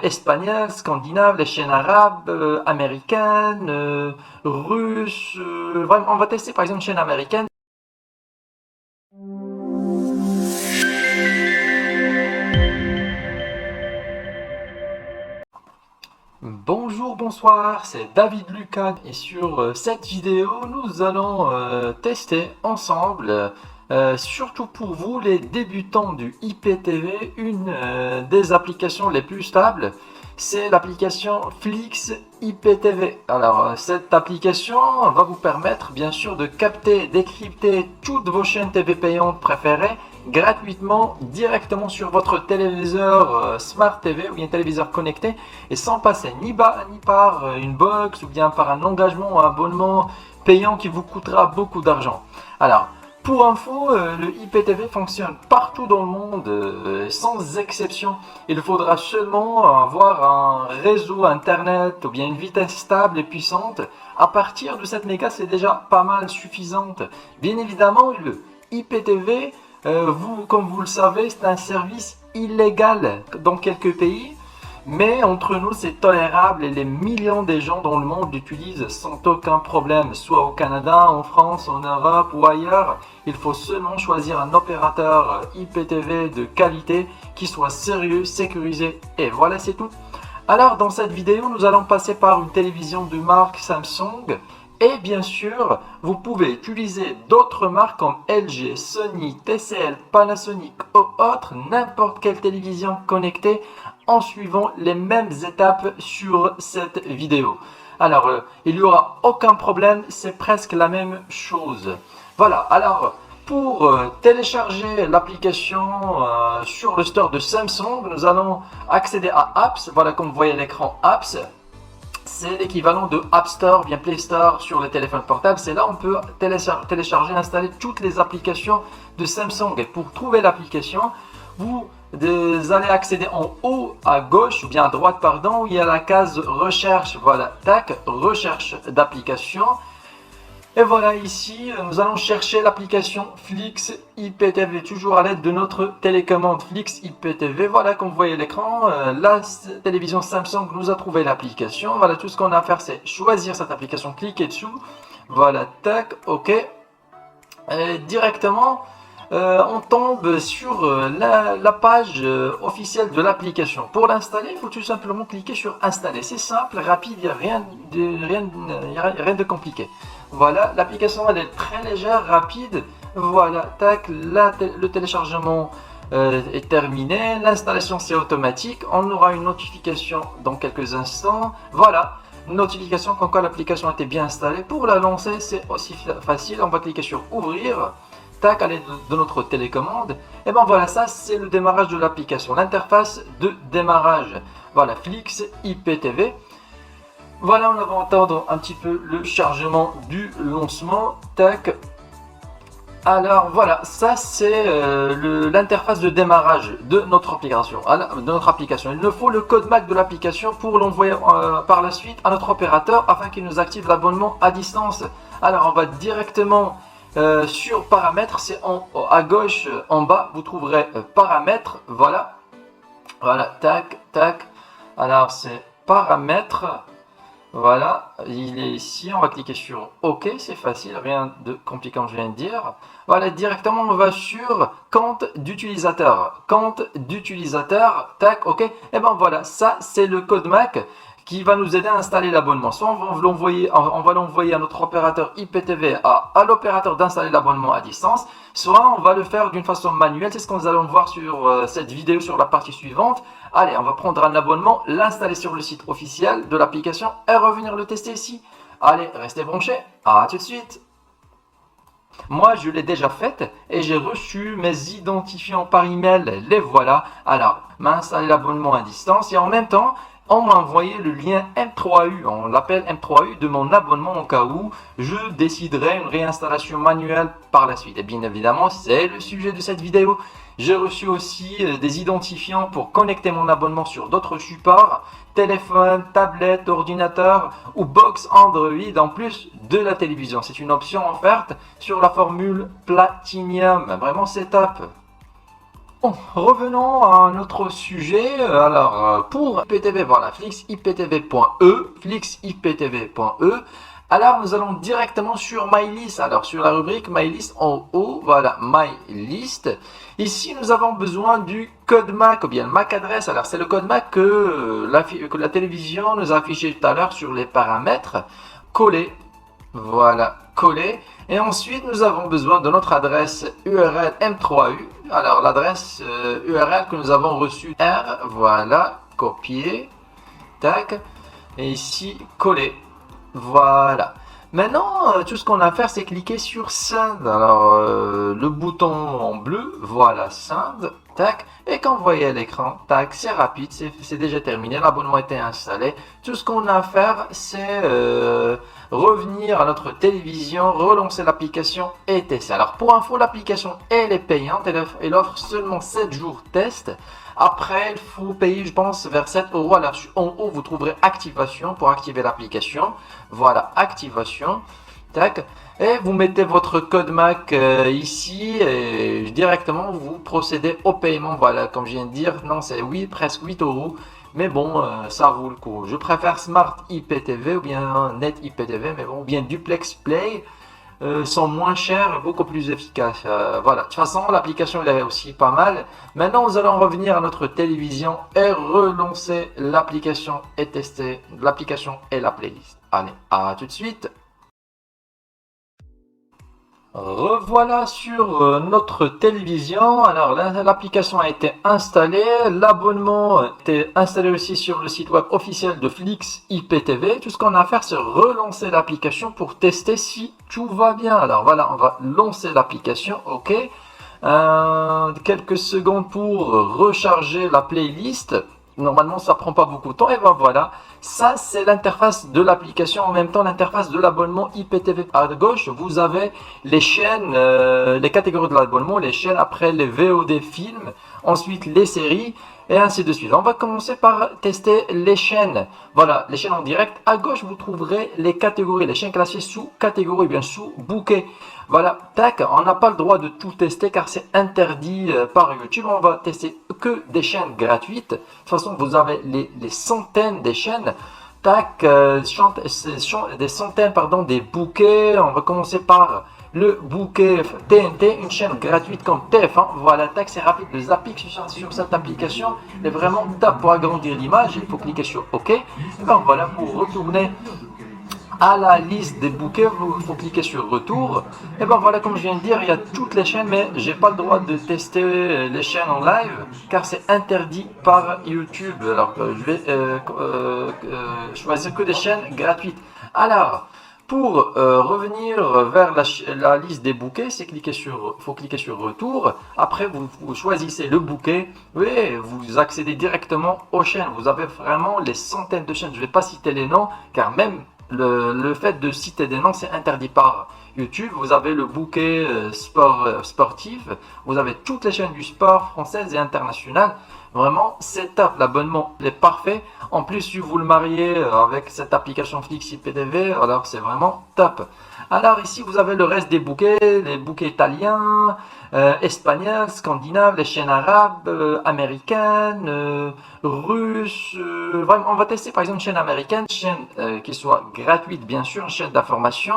espagnol, scandinave, les chaînes arabes, américaines, russes. Vraiment, on va tester par exemple une chaîne américaine. Bonjour, bonsoir, c'est David Lucas et sur cette vidéo, nous allons tester ensemble, surtout pour vous les débutants du IPTV, une des applications les plus stables, c'est l'application Flix IPTV. Alors, cette application va vous permettre bien sûr de capter, décrypter toutes vos chaînes TV payantes préférées gratuitement directement sur votre téléviseur Smart TV ou bien téléviseur connecté et sans passer ni par une box ou bien par un engagement ou un abonnement payant qui vous coûtera beaucoup d'argent. Alors, pour info, le IPTV fonctionne partout dans le monde, sans exception. Il faudra seulement avoir un réseau internet ou bien une vitesse stable et puissante. À partir de 7 mégas, c'est déjà pas mal suffisante. Bien évidemment, le IPTV, comme vous le savez, c'est un service illégal dans quelques pays. Mais entre nous, c'est tolérable et les millions de gens dans le monde l'utilisent sans aucun problème, soit au Canada, en France, en Europe ou ailleurs. Il faut seulement choisir un opérateur IPTV de qualité qui soit sérieux, sécurisé et voilà, c'est tout. Alors dans cette vidéo, nous allons passer par une télévision de marque Samsung. Et bien sûr, vous pouvez utiliser d'autres marques comme LG, Sony, TCL, Panasonic ou autres, n'importe quelle télévision connectée en suivant les mêmes étapes sur cette vidéo. Alors, il n'y aura aucun problème, c'est presque la même chose. Voilà, alors pour télécharger l'application sur le store de Samsung, nous allons accéder à Apps. Voilà, comme vous voyez à l'écran, Apps. C'est l'équivalent de App Store, bien Play Store sur les téléphones portables. C'est là où on peut télécharger, installer toutes les applications de Samsung. Et pour trouver l'application, vous allez accéder en haut à gauche, ou bien à droite, pardon, où il y a la case recherche. Voilà, tac, recherche d'application. Et voilà, ici, nous allons chercher l'application Flix IPTV, toujours à l'aide de notre télécommande Flix IPTV. Voilà, comme vous voyez l'écran, la télévision Samsung nous a trouvé l'application. Voilà, tout ce qu'on a à faire, c'est choisir cette application, cliquer dessous. Voilà, tac, ok. Et directement, on tombe sur la page officielle de l'application. Pour l'installer, il faut tout simplement cliquer sur installer. C'est simple, rapide, il n'y a rien de compliqué. Voilà, l'application elle est très légère, rapide. Voilà, tac, le téléchargement est terminé. L'installation c'est automatique. On aura une notification dans quelques instants. Voilà, une notification comme quoi l'application a été bien installée. Pour la lancer, c'est aussi facile. On va cliquer sur ouvrir. Tac, à l'aide de notre télécommande. Et ben voilà, ça c'est le démarrage de l'application. L'interface de démarrage. Voilà, Flix IPTV. Voilà, on va attendre un petit peu le chargement du lancement. Tac. Alors voilà, ça c'est l'interface de démarrage de notre application. Il nous faut le code MAC de l'application pour l'envoyer par la suite à notre opérateur afin qu'il nous active l'abonnement à distance. Alors on va directement sur paramètres, c'est à gauche en bas, vous trouverez paramètres. Voilà, voilà, tac, tac. Alors c'est paramètres. Voilà, il est ici, on va cliquer sur OK, c'est facile, rien de compliqué comme je viens de dire. Voilà, directement on va sur compte d'utilisateur. Compte d'utilisateur, tac, OK. Et ben voilà, ça c'est le code MAC qui va nous aider à installer l'abonnement. Soit on va l'envoyer à notre opérateur IPTV, à l'opérateur d'installer l'abonnement à distance, soit on va le faire d'une façon manuelle. C'est ce que nous allons voir sur cette vidéo sur la partie suivante. Allez, on va prendre un abonnement, l'installer sur le site officiel de l'application et revenir le tester ici. Allez, restez branchés, à tout de suite. Moi, je l'ai déjà faite et j'ai reçu mes identifiants par email. Les voilà. Alors, m'installer l'abonnement à distance et en même temps, on m'a envoyé le lien M3U, on l'appelle M3U, de mon abonnement au cas où je déciderai une réinstallation manuelle par la suite. Et bien évidemment, c'est le sujet de cette vidéo. J'ai reçu aussi des identifiants pour connecter mon abonnement sur d'autres supports, téléphone, tablette, ordinateur ou box Android en plus de la télévision. C'est une option offerte sur la formule Platinum. Vraiment, c'est top. Bon, revenons à notre sujet. Alors, pour IPTV, voilà, flixiptv.e, flixiptv.e. Alors, nous allons directement sur My List. Alors, sur la rubrique My List en haut, voilà, My List. Ici, nous avons besoin du code MAC ou bien MAC adresse. Alors, c'est le code MAC que la télévision nous a affiché tout à l'heure sur les paramètres. Coller. Voilà, coller. Et ensuite, nous avons besoin de notre adresse URL M3U. Alors, l'adresse URL que nous avons reçue R, voilà, copier, tac, et ici, coller. Voilà. Maintenant, tout ce qu'on a à faire, c'est cliquer sur Send. Alors, le bouton en bleu, voilà, Send, tac. Et quand vous voyez l'écran, tac, c'est rapide, c'est déjà terminé, l'abonnement a été installé. Tout ce qu'on a à faire, c'est revenir à notre télévision, relancer l'application et tester. Alors, pour info, l'application, elle est payante, elle offre seulement 7 jours test. Après, il faut payer, je pense, vers 7 euros. Alors, en haut, vous trouverez activation pour activer l'application. Voilà, activation. Tac. Et vous mettez votre code MAC ici et directement vous procédez au paiement. Voilà, comme je viens de dire, non, c'est presque 8 euros. Mais bon, ça vaut le coup. Je préfère Smart IPTV ou bien Net IPTV, mais bon, ou bien Duplex Play. Sont moins chers et beaucoup plus efficaces. Voilà, de toute façon, l'application elle est aussi pas mal. Maintenant, nous allons revenir à notre télévision et relancer l'application et tester l'application et la playlist. Allez, à tout de suite. Revoilà sur notre télévision. Alors l'application a été installée, l'abonnement a été installé aussi sur le site web officiel de Flix IPTV. Tout ce qu'on a à faire, c'est relancer l'application pour tester si tout va bien. Alors voilà, on va lancer l'application, ok. Quelques secondes pour recharger la playlist. Normalement, ça prend pas beaucoup de temps. Et ben voilà, ça c'est l'interface de l'application, en même temps l'interface de l'abonnement IPTV. À gauche, vous avez les chaînes, les catégories de l'abonnement, les chaînes, après les VOD films, ensuite les séries et ainsi de suite. On va commencer par tester les chaînes. Voilà, les chaînes en direct. À gauche, vous trouverez les catégories, les chaînes classées sous catégorie, bien sous bouquet. Voilà, tac, on n'a pas le droit de tout tester car c'est interdit par YouTube. On va tester que des chaînes gratuites. De toute façon, vous avez les centaines des chaînes. Tac, des centaines, pardon, des bouquets. On va commencer par le bouquet TNT, une chaîne gratuite comme TF1. Voilà, tac, c'est rapide. Le zapping sur cette application est vraiment top pour agrandir l'image. Il faut cliquer sur OK. Et ben voilà, pour retourner à la liste des bouquets, il faut cliquer sur retour. Et ben voilà, comme je viens de dire, il y a toutes les chaînes, mais j'ai pas le droit de tester les chaînes en live car c'est interdit par YouTube. Alors je vais choisir que des chaînes gratuites. Alors pour revenir vers la liste des bouquets, faut cliquer sur retour. Après, vous choisissez le bouquet et vous accédez directement aux chaînes. Vous avez vraiment les centaines de chaînes. Je ne vais pas citer les noms car même le fait de citer des noms, c'est interdit par YouTube. Vous avez le bouquet sportif, vous avez toutes les chaînes du sport françaises et internationales. Vraiment, c'est top, l'abonnement est parfait. En plus, si vous le mariez avec cette application Flix IPTV, alors c'est vraiment top. Alors ici, vous avez le reste des bouquets, les bouquets italiens, espagnols, scandinaves, les chaînes arabes, américaines, russes. Vraiment, on va tester par exemple une chaîne américaine, chaîne qui soit gratuite bien sûr, une chaîne d'information.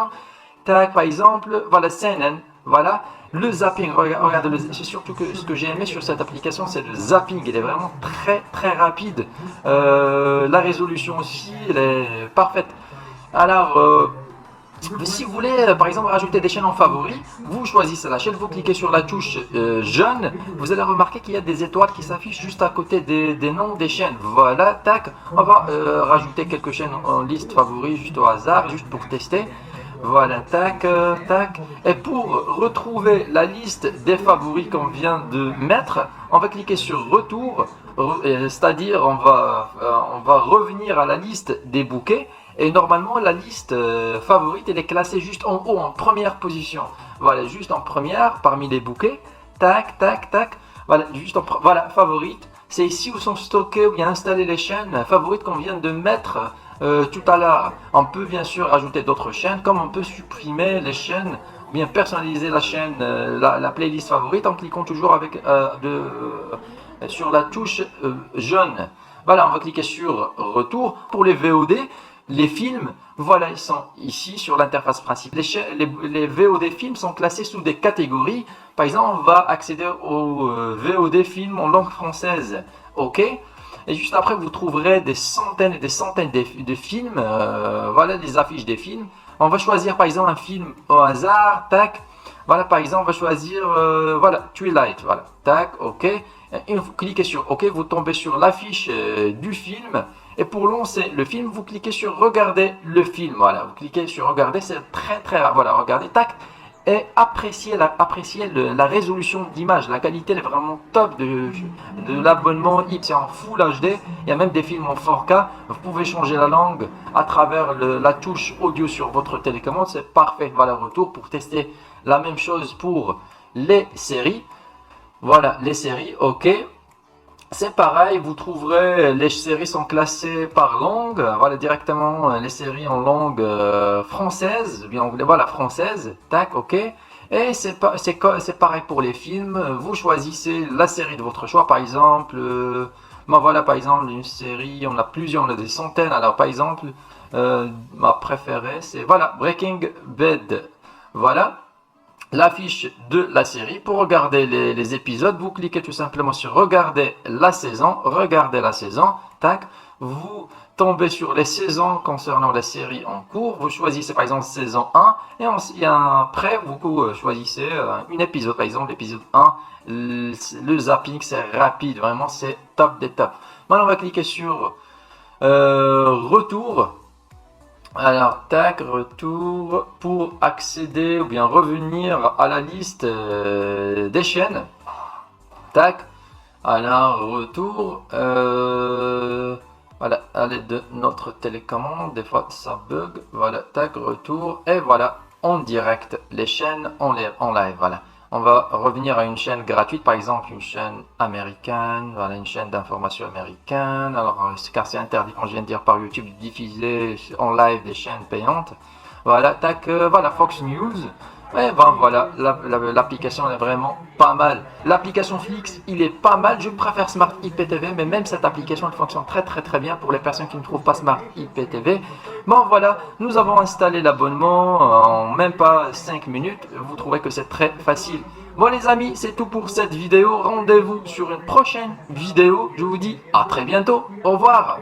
Tac, par exemple, voilà CNN, voilà. Le zapping, regarde, c'est surtout que ce que j'ai aimé sur cette application, c'est le zapping. Il est vraiment très rapide. La résolution aussi, elle est parfaite. Alors, si vous voulez, par exemple, rajouter des chaînes en favoris, vous choisissez la chaîne, vous cliquez sur la touche jaune, vous allez remarquer qu'il y a des étoiles qui s'affichent juste à côté des noms des chaînes. Voilà, tac, on va rajouter quelques chaînes en liste favoris juste au hasard, juste pour tester. Voilà, tac, tac. Et pour retrouver la liste des favoris qu'on vient de mettre, on va cliquer sur retour, c'est-à-dire on va revenir à la liste des bouquets. Et normalement, la liste favorite, elle est classée juste en haut, en première position. Voilà, juste en première, parmi les bouquets. Tac, tac, tac. Voilà, juste voilà, favorite. C'est ici où sont stockées ou bien installées les chaînes favorites qu'on vient de mettre tout à l'heure. On peut bien sûr ajouter d'autres chaînes, comme on peut supprimer les chaînes bien personnaliser la chaîne, la playlist favorite en cliquant toujours avec, sur la touche jaune. Voilà, on va cliquer sur retour. Pour les VOD, les films, voilà, ils sont ici sur l'interface principale. Les VOD films sont classés sous des catégories. Par exemple, on va accéder aux VOD films en langue française. OK. Et juste après, vous trouverez des centaines et des centaines de films. Voilà, les affiches des films. On va choisir par exemple un film au hasard. Tac. Voilà, par exemple, on va choisir voilà, Twilight. Voilà. Tac. OK. Et vous cliquez sur OK. Vous tombez sur l'affiche du film. Et pour lancer le film, vous cliquez sur regarder le film. Voilà. Vous cliquez sur regarder. C'est très très rare. Voilà. Regardez. Tac. Et apprécier la résolution d'image. La qualité est vraiment top de l'abonnement. C'est en Full HD. Il y a même des films en 4K. Vous pouvez changer la langue à travers la touche audio sur votre télécommande. C'est parfait. Voilà, retour pour tester la même chose pour les séries. Voilà, les séries. OK. C'est pareil, vous trouverez, les séries sont classées par langue, voilà directement les séries en langue française, bien anglais, voilà française, tac, OK. Et c'est pareil pour les films, vous choisissez la série de votre choix, par exemple, ben voilà par exemple une série, on a plusieurs, on a des centaines, alors par exemple, ma préférée c'est, voilà, Breaking Bad, voilà. L'affiche de la série. Pour regarder les épisodes, vous cliquez tout simplement sur regarder la saison, tac, vous tombez sur les saisons concernant la série en cours, vous choisissez par exemple saison 1 et après vous choisissez un épisode, par exemple l'épisode 1, le zapping c'est rapide, vraiment c'est top des tops. Maintenant on va cliquer sur retour. Alors, tac, retour pour accéder ou bien revenir à la liste des chaînes. Tac, alors retour. Voilà, à l'aide de notre télécommande, des fois ça bug. Voilà, tac, retour. Et voilà, en direct, les chaînes en live. Voilà. On va revenir à une chaîne gratuite, par exemple une chaîne américaine, voilà, une chaîne d'information américaine. Alors, car c'est interdit, comme je viens de dire, par YouTube, de diffuser en live des chaînes payantes. Voilà, tac, voilà, Fox News. Et ben voilà, l'application est vraiment pas mal. L'application Flix, il est pas mal. Je préfère Smart IPTV, mais même cette application, elle fonctionne très bien pour les personnes qui ne trouvent pas Smart IPTV. Bon voilà, nous avons installé l'abonnement en même pas 5 minutes. Vous trouvez que c'est très facile. Bon les amis, c'est tout pour cette vidéo. Rendez-vous sur une prochaine vidéo. Je vous dis à très bientôt. Au revoir.